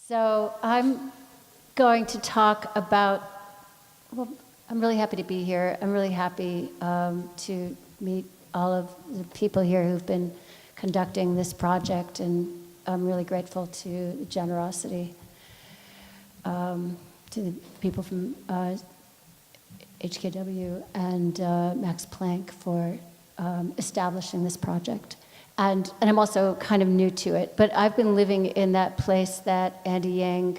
So I'm going to talk about, well, I'm really happy to be here. I'm really happy to meet all of the people here who've been conducting this project, and I'm really grateful to the generosity to the people from HKW and Max Planck for establishing this project. And I'm also kind of new to it, but I've been living in that place that Andy Yang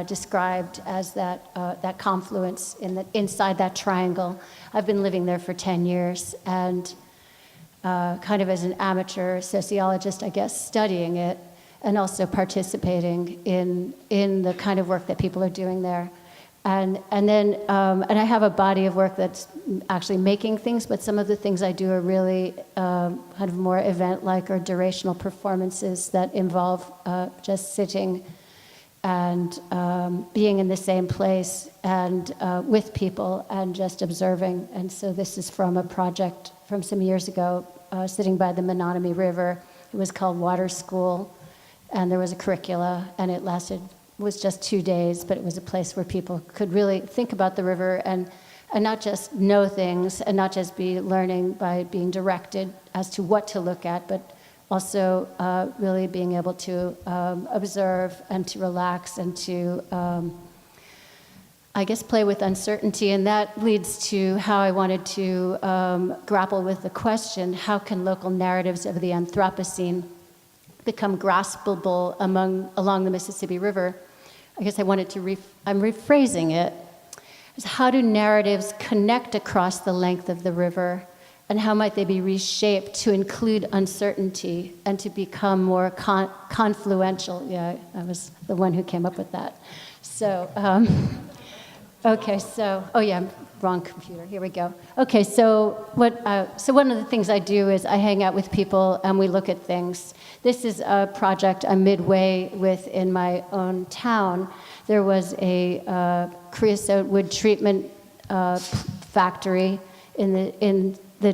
described as that confluence inside that triangle. I've been living there for 10 years, and kind of as an amateur sociologist, I guess, studying it and also participating in the kind of work that people are doing there. And I have a body of work that's actually making things, but some of the things I do are really kind of more event-like or durational performances that involve just sitting and being in the same place and with people and just observing. And so this is from a project from some years ago, sitting by the Menominee River. It was called Water School, and there was a curricula, and it was just 2 days, but it was a place where people could really think about the river and not just know things and not just be learning by being directed as to what to look at, but also really being able to observe and to relax and to, I guess, play with uncertainty. And that leads to how I wanted to grapple with the question, how can local narratives of the Anthropocene become graspable along the Mississippi River? I guess I wanted to, I'm rephrasing it, is how do narratives connect across the length of the river, and how might they be reshaped to include uncertainty and to become more confluential? Yeah, I was the one who came up with that. So, okay, so, oh yeah, wrong computer, here we go. Okay, so one of the things I do is I hang out with people and we look at things. This is a project I'm midway with in my own town. There was a creosote wood treatment factory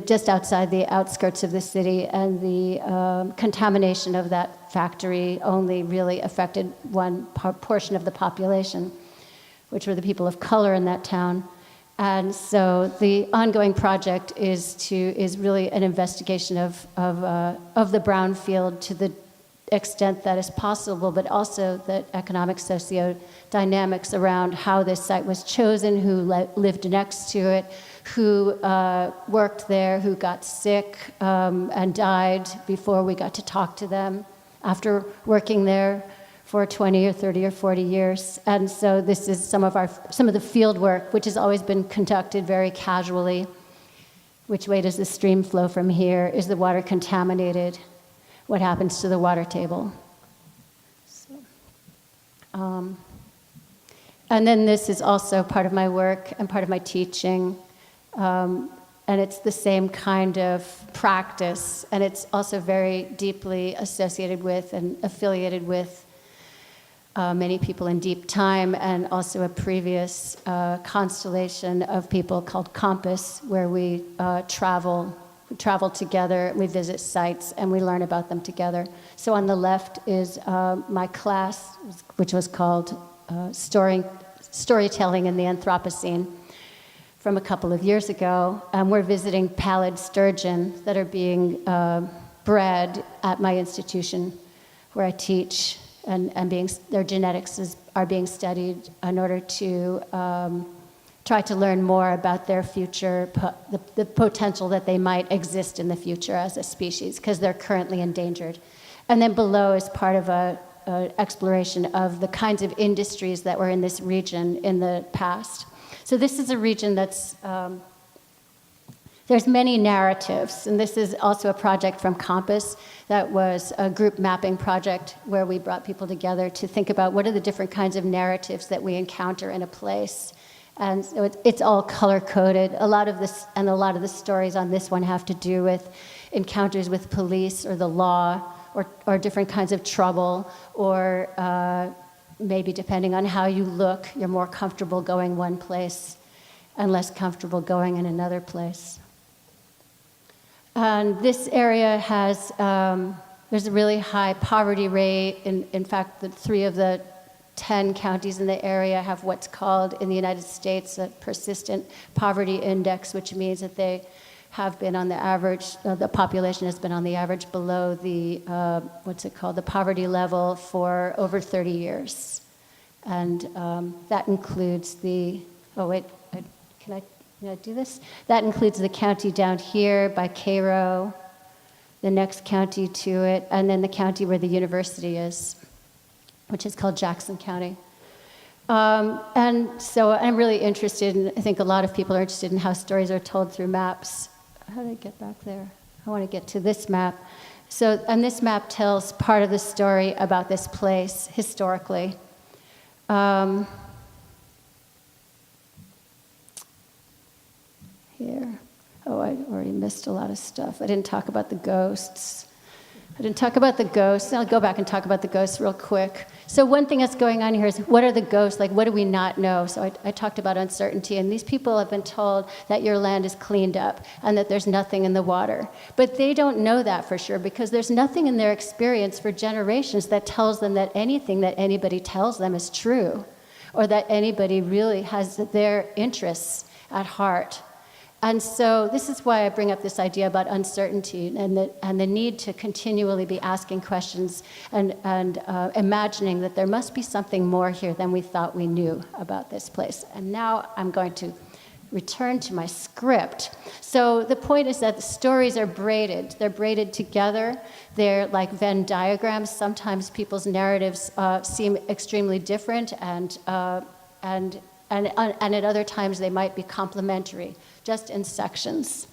just outside the outskirts of the city, and the contamination of that factory only really affected one portion of the population, which were the people of color in that town. And so the ongoing project is really an investigation of the brownfield to the extent that is possible, but also the economic socio-dynamics around how this site was chosen, who lived next to it, who worked there, who got sick and died before we got to talk to them after working there for 20 or 30 or 40 years. And so this is some of the field work, which has always been conducted very casually. Which way does the stream flow from here? Is the water contaminated? What happens to the water table? So, and then this is also part of my work and part of my teaching. And it's the same kind of practice, and it's also very deeply associated with and affiliated with many people in deep time, and also a previous constellation of people called Compass, where we travel together, we visit sites, and we learn about them together. So on the left is my class, which was called Storytelling in the Anthropocene, from a couple of years ago. We're visiting pallid sturgeon that are being bred at my institution where I teach, and their genetics are being studied in order to try to learn more about their future, the potential that they might exist in the future as a species, because they're currently endangered. And then below is part of an exploration of the kinds of industries that were in this region in the past. So this is a region that's, there's many narratives, and this is also a project from Compass that was a group mapping project where we brought people together to think about what are the different kinds of narratives that we encounter in a place. And so it's all color-coded. A lot of the stories on this one have to do with encounters with police or the law, or different kinds of trouble, or maybe depending on how you look, you're more comfortable going one place and less comfortable going in another place. And this area has There's a really high poverty rate. In fact, the 3 of the 10 counties in the area have what's called in the United States a persistent poverty index, which means that they have been on the average, the population has been on the average below the, the poverty level for over 30 years. And that includes the, can I do this? That includes the county down here by Cairo, the next county to it, and then the county where the university is, which is called Jackson County. And so I'm really interested in, I think a lot of people are interested in how stories are told through maps. How did I get back there? I want to get to this map. So, and this map tells part of the story about this place historically. Here. Oh, I already missed a lot of stuff. I didn't talk about the ghosts. I'll go back and talk about the ghosts real quick. So one thing that's going on here is, what are the ghosts? Like, what do we not know? So I talked about uncertainty, and these people have been told that your land is cleaned up and that there's nothing in the water. But they don't know that for sure, because there's nothing in their experience for generations that tells them that anything that anybody tells them is true, or that anybody really has their interests at heart. And so this is why I bring up this idea about uncertainty and the need to continually be asking questions and imagining that there must be something more here than we thought we knew about this place. And now I'm going to return to my script. So the point is that the stories are braided. They're braided together. They're like Venn diagrams. Sometimes people's narratives seem extremely different, and at other times they might be complementary, just in sections.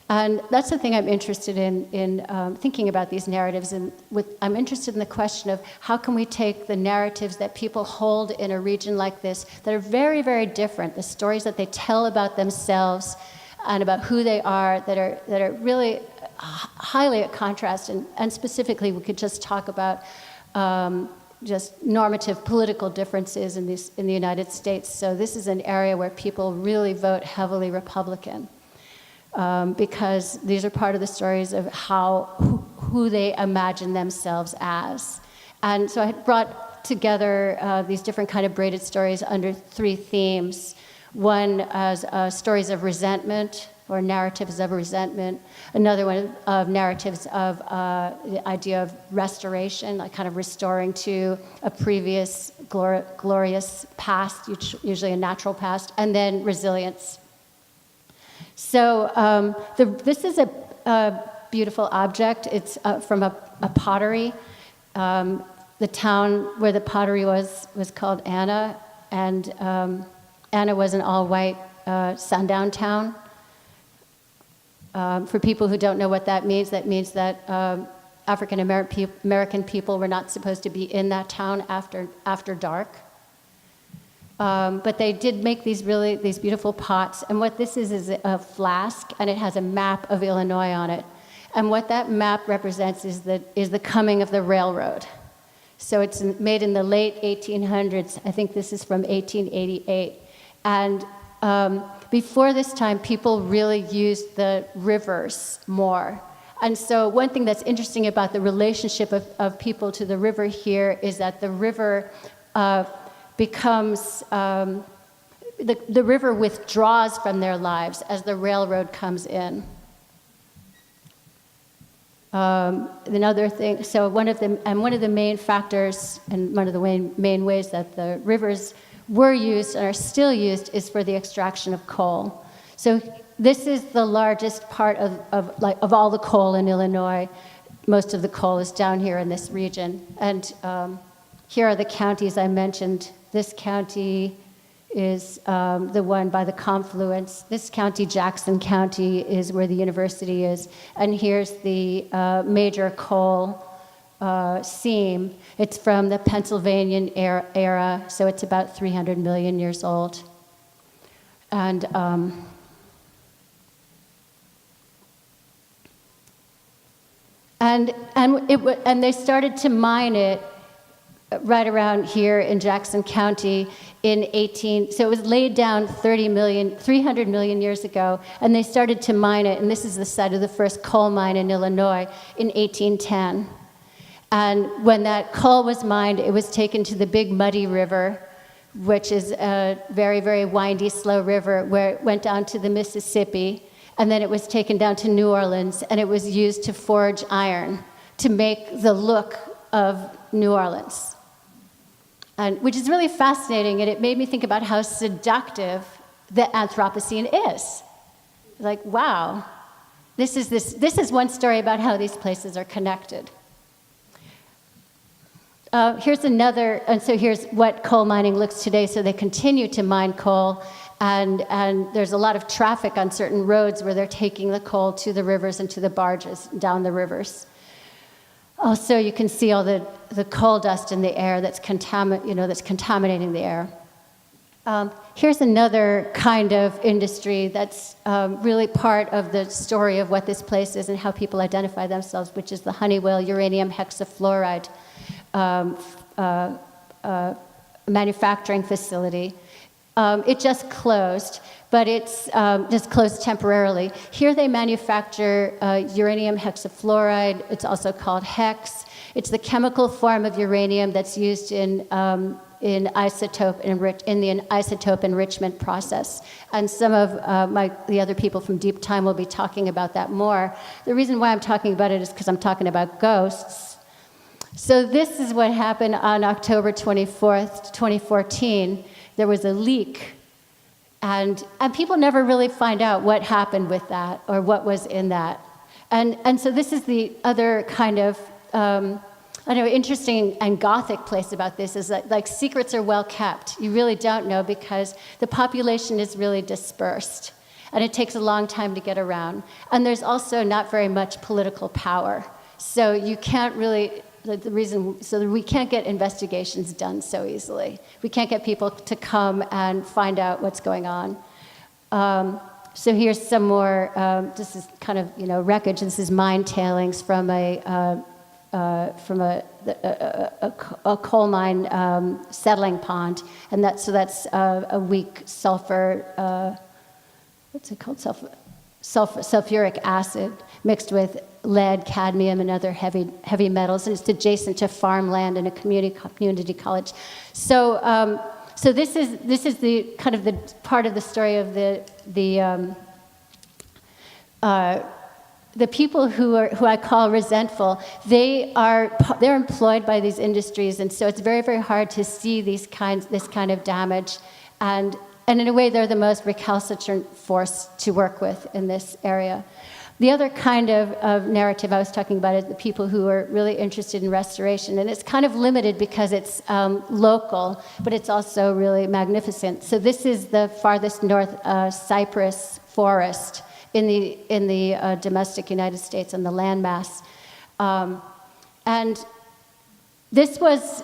And that's the thing I'm interested in thinking about these narratives. And I'm interested in the question of how can we take the narratives that people hold in a region like this that are very, very different, the stories that they tell about themselves and about who they are that are really highly at contrast. And specifically, we could just talk about just normative political differences in the United States. So this is an area where people really vote heavily Republican, because these are part of the stories of who they imagine themselves as. And so I had brought together these different kind of braided stories under 3 themes. One as stories of resentment, or narratives of resentment. Another one of narratives of the idea of restoration, like kind of restoring to a previous glorious past, usually a natural past, and then resilience. So this is a beautiful object. It's from a pottery. The town where the pottery was called Anna, and Anna was an all-white sundown town. For people who don't know what that means that African American people were not supposed to be in that town after dark. But they did make these beautiful pots. And what this is a flask, and it has a map of Illinois on it. And what that map represents is the coming of the railroad. So it's made in the late 1800s. I think this is from 1888. And before this time, people really used the rivers more. And so one thing that's interesting about the relationship of people to the river here is that the river becomes, the river withdraws from their lives as the railroad comes in. Another thing, so one of the main factors and one of the main ways that the rivers were used and are still used is for the extraction of coal. So this is the largest part of all the coal in Illinois. Most of the coal is down here in this region. And here are the counties I mentioned. This county is the one by the confluence. This county, Jackson County, is where the university is. And here's the major coal seam. It's from the Pennsylvanian era, so it's about 300 million years old. And they started to mine it right around here in Jackson County so it was laid down 300 million years ago, and they started to mine it, and this is the site of the first coal mine in Illinois in 1810. And when that coal was mined, it was taken to the Big Muddy River, which is a very, very windy, slow river, where it went down to the Mississippi, and then it was taken down to New Orleans, and it was used to forge iron to make the look of New Orleans. And, which is really fascinating, and it made me think about how seductive the Anthropocene is. Like, wow, this is one story about how these places are connected. Here's another, and so here's what coal mining looks today. So they continue to mine coal, and there's a lot of traffic on certain roads where they're taking the coal to the rivers and to the barges down the rivers. Also, you can see all the coal dust in the air that's contaminating the air. Here's another kind of industry that's really part of the story of what this place is and how people identify themselves, which is the Honeywell uranium hexafluoride manufacturing facility. It just closed, but it's just closed temporarily. Here they manufacture uranium hexafluoride. It's also called hex. It's the chemical form of uranium that's used in the isotope enrichment process. And some of the other people from Deep Time will be talking about that more. The reason why I'm talking about it is because I'm talking about ghosts. So this is what happened on October 24th, 2014. There was a leak, and people never really find out what happened with that or what was in that. And so this is the other kind of interesting and gothic place about this is that, like, secrets are well kept. You really don't know because the population is really dispersed, and it takes a long time to get around. And there's also not very much political power, so you can't really. We can't get investigations done so easily. We can't get people to come and find out what's going on. So here's some more. This is kind of wreckage. This is mine tailings from a coal mine settling pond, and that's a weak sulfur. What's it called? Sulfuric acid mixed with lead, cadmium, and other heavy metals, and it's adjacent to farmland and a community college. So this is the kind of the part of the story of the people who I call resentful. They're employed by these industries, and so it's very, very hard to see this kind of damage, and in a way they're the most recalcitrant force to work with in this area. The other kind of narrative I was talking about is the people who are really interested in restoration, and it's kind of limited because it's local, but it's also really magnificent. So this is the farthest north cypress forest in the domestic United States and the landmass, and this was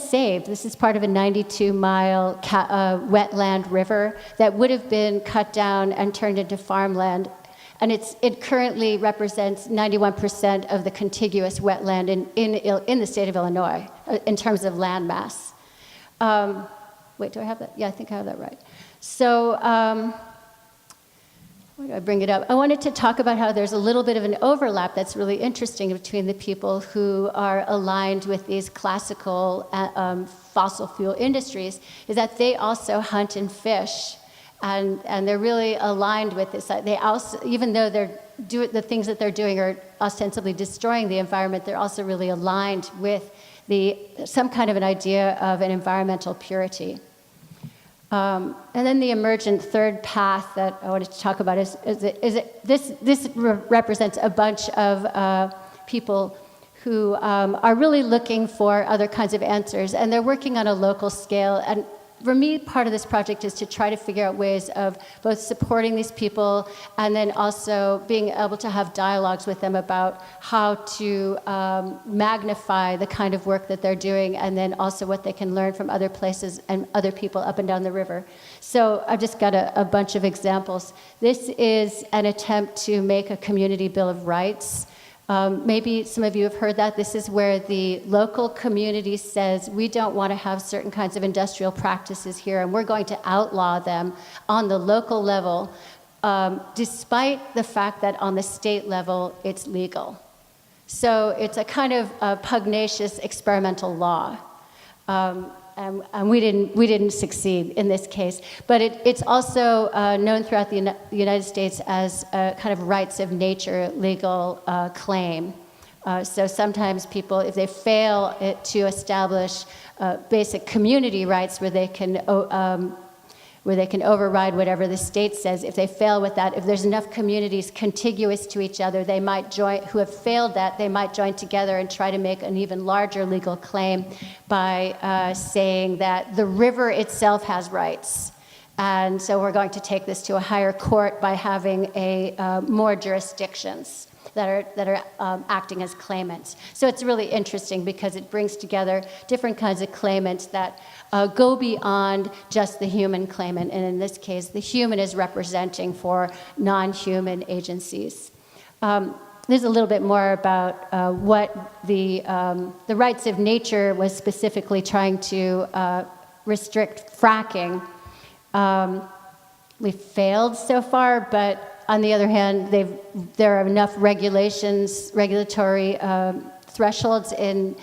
saved. This is part of a 92-mile wetland river that would have been cut down and turned into farmland. And it currently represents 91% of the contiguous wetland in the state of Illinois in terms of land mass. Wait, do I have that? Yeah, I think I have that right. So why do I bring it up? I wanted to talk about how there's a little bit of an overlap that's really interesting between the people who are aligned with these classical fossil fuel industries, is that they also hunt and fish. And they're really aligned with this. They also, even though the things that they're doing are ostensibly destroying the environment, they're also really aligned with some kind of an idea of an environmental purity. And then the emergent third path that I wanted to talk about this represents a bunch of people who are really looking for other kinds of answers, and they're working on a local scale. And for me, part of this project is to try to figure out ways of both supporting these people and then also being able to have dialogues with them about how to magnify the kind of work that they're doing, and then also what they can learn from other places and other people up and down the river. So I've just got a bunch of examples. This is an attempt to make a community bill of rights. Maybe some of you have heard that. This is where the local community says, we don't want to have certain kinds of industrial practices here, and we're going to outlaw them on the local level, despite the fact that on the state level it's legal. So it's a kind of pugnacious experimental law. And we didn't succeed in this case. But it's also known throughout the United States as a kind of rights of nature legal claim. So sometimes people, if they fail to establish basic community rights where they can override whatever the state says, if they fail with that, if there's enough communities contiguous to each other, they might join, who have failed that, they might join together and try to make an even larger legal claim by saying that the river itself has rights. And so we're going to take this to a higher court by having more jurisdictions that are acting as claimants. So it's really interesting because it brings together different kinds of claimants that go beyond just the human claimant, and in this case, the human is representing for non-human agencies. There's a little bit more about what the rights of nature was specifically trying to restrict fracking. We failed so far, but on the other hand, there are enough regulatory thresholds in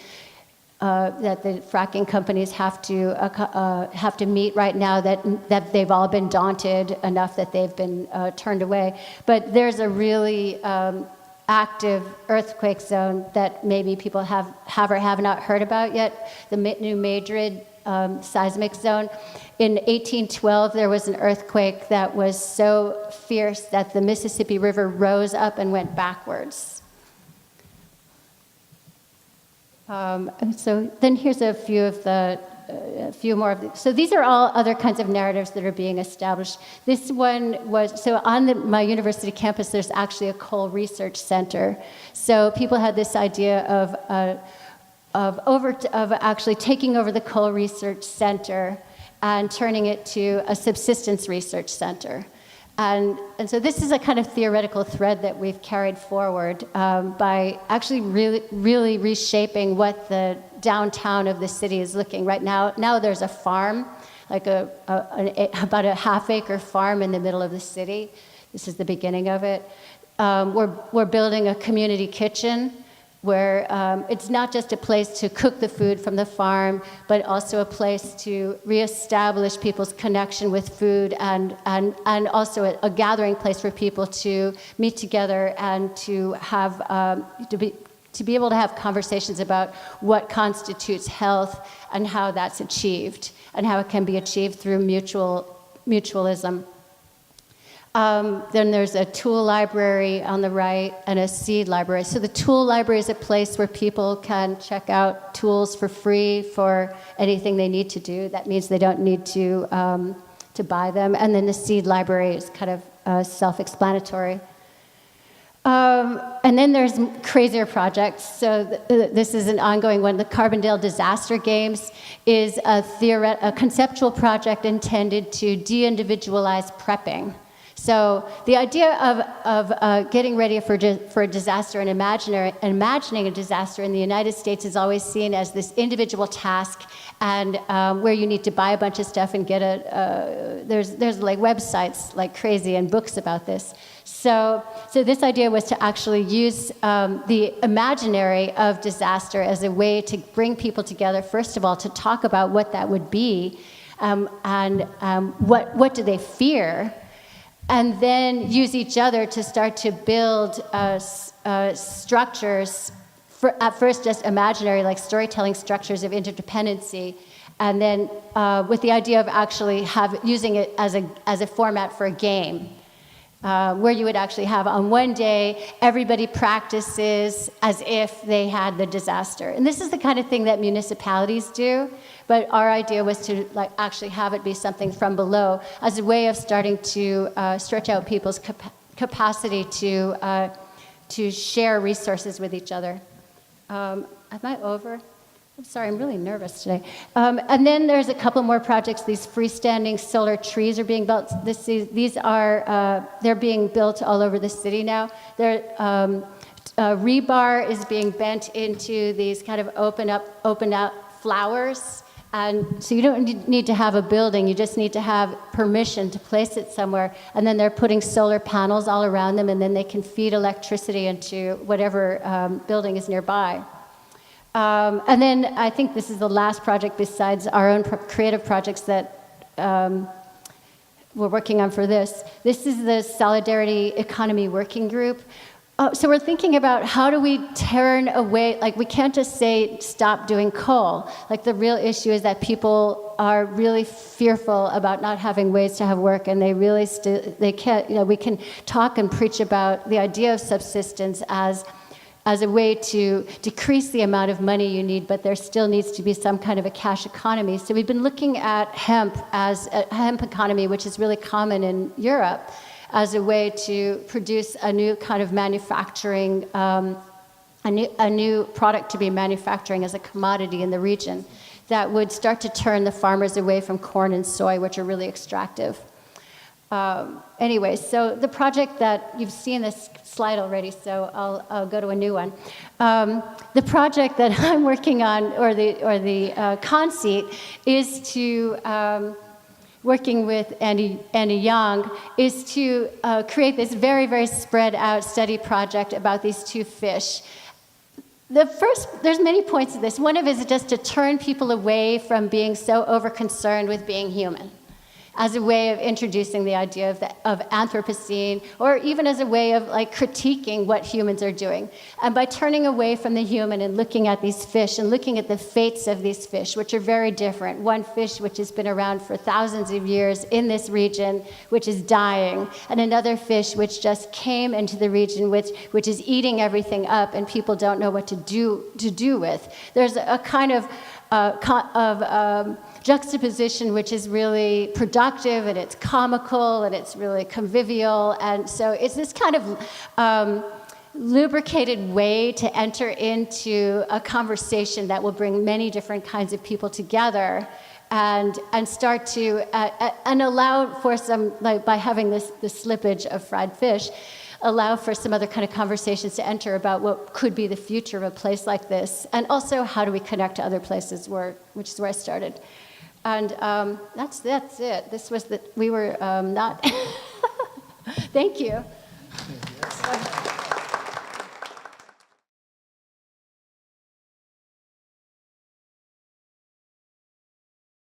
that the fracking companies have to meet right now that they've all been daunted enough that they've been turned away. But there's a really active earthquake zone that maybe people have or have not heard about yet, the New Madrid seismic zone. In 1812, there was an earthquake that was so fierce that the Mississippi River rose up and went backwards. So then here's a few more of the, so these are all other kinds of narratives that are being established. This one was, so on my university campus, there's actually a coal research center. So people had this idea of actually taking over the coal research center and turning it to a subsistence research center. And so this is a kind of theoretical thread that we've carried forward by actually really reshaping what the downtown of the city is looking. Right now there's a farm, like about a half-acre farm in the middle of the city. This is the beginning of it. We're building a community kitchen where it's not just a place to cook the food from the farm, but also a place to reestablish people's connection with food and also a gathering place for people to meet together and to have to be able to have conversations about what constitutes health and how that's achieved and how it can be achieved through mutualism. Then there's a tool library on the right and a seed library. So the tool library is a place where people can check out tools for free for anything they need to do. That means they don't need to buy them. And then the seed library is kind of self-explanatory. And then there's crazier projects. So this is an ongoing one. The Carbondale Disaster Games is a conceptual project intended to de-individualize prepping. So the idea of getting ready for a disaster and imagining a disaster in the United States is always seen as this individual task, and where you need to buy a bunch of stuff and get there's like websites like crazy and books about this. So this idea was to actually use the imaginary of disaster as a way to bring people together, first of all, to talk about what that would be, and what do they fear, and then use each other to start to build structures, at first just imaginary, like storytelling structures of interdependency, and then with the idea of actually using it as a format for a game, where you would actually have on one day, everybody practices as if they had the disaster. And this is the kind of thing that municipalities do. But our idea was to actually have it be something from below as a way of starting to stretch out people's capacity to share resources with each other. Am I over? I'm sorry, I'm really nervous today. And then there's a couple more projects. These freestanding solar trees are being built. They're being built all over the city now. Rebar is being bent into these kind of open out flowers. And so you don't need to have a building, you just need to have permission to place it somewhere. And then they're putting solar panels all around them, and then they can feed electricity into whatever building is nearby. And then I think this is the last project besides our own creative projects that we're working on for this. This is the Solidarity Economy Working Group. So we're thinking about how do we turn away, like we can't just say stop doing coal. Like the real issue is that people are really fearful about not having ways to have work, and they really they can't, we can talk and preach about the idea of subsistence as a way to decrease the amount of money you need, but there still needs to be some kind of a cash economy. So we've been looking at hemp as a hemp economy, which is really common in Europe, as a way to produce a new kind of manufacturing, a new product to be manufacturing as a commodity in the region that would start to turn the farmers away from corn and soy, which are really extractive. Anyway, so the project that you've seen this slide already, so I'll go to a new one. The project that I'm working on, or the conceit, is to working with Andy Young, is to create this very, very spread out study project about these two fish. There's many points of this. One of it is just to turn people away from being so over-concerned with being human, as a way of introducing the idea of Anthropocene, or even as a way of like critiquing what humans are doing. And by turning away from the human and looking at these fish and looking at the fates of these fish, which are very different. One fish which has been around for thousands of years in this region, which is dying, and another fish which just came into the region, which is eating everything up, and people don't know what to do with. There's a kind of juxtaposition which is really productive, and it's comical, and it's really convivial, and so it's this kind of lubricated way to enter into a conversation that will bring many different kinds of people together and start to and allow for some, like by having this slippage of fried fish, allow for some other kind of conversations to enter about what could be the future of a place like this, and also how do we connect to other places, which is where I started. And that's it. This was we were not. Thank you.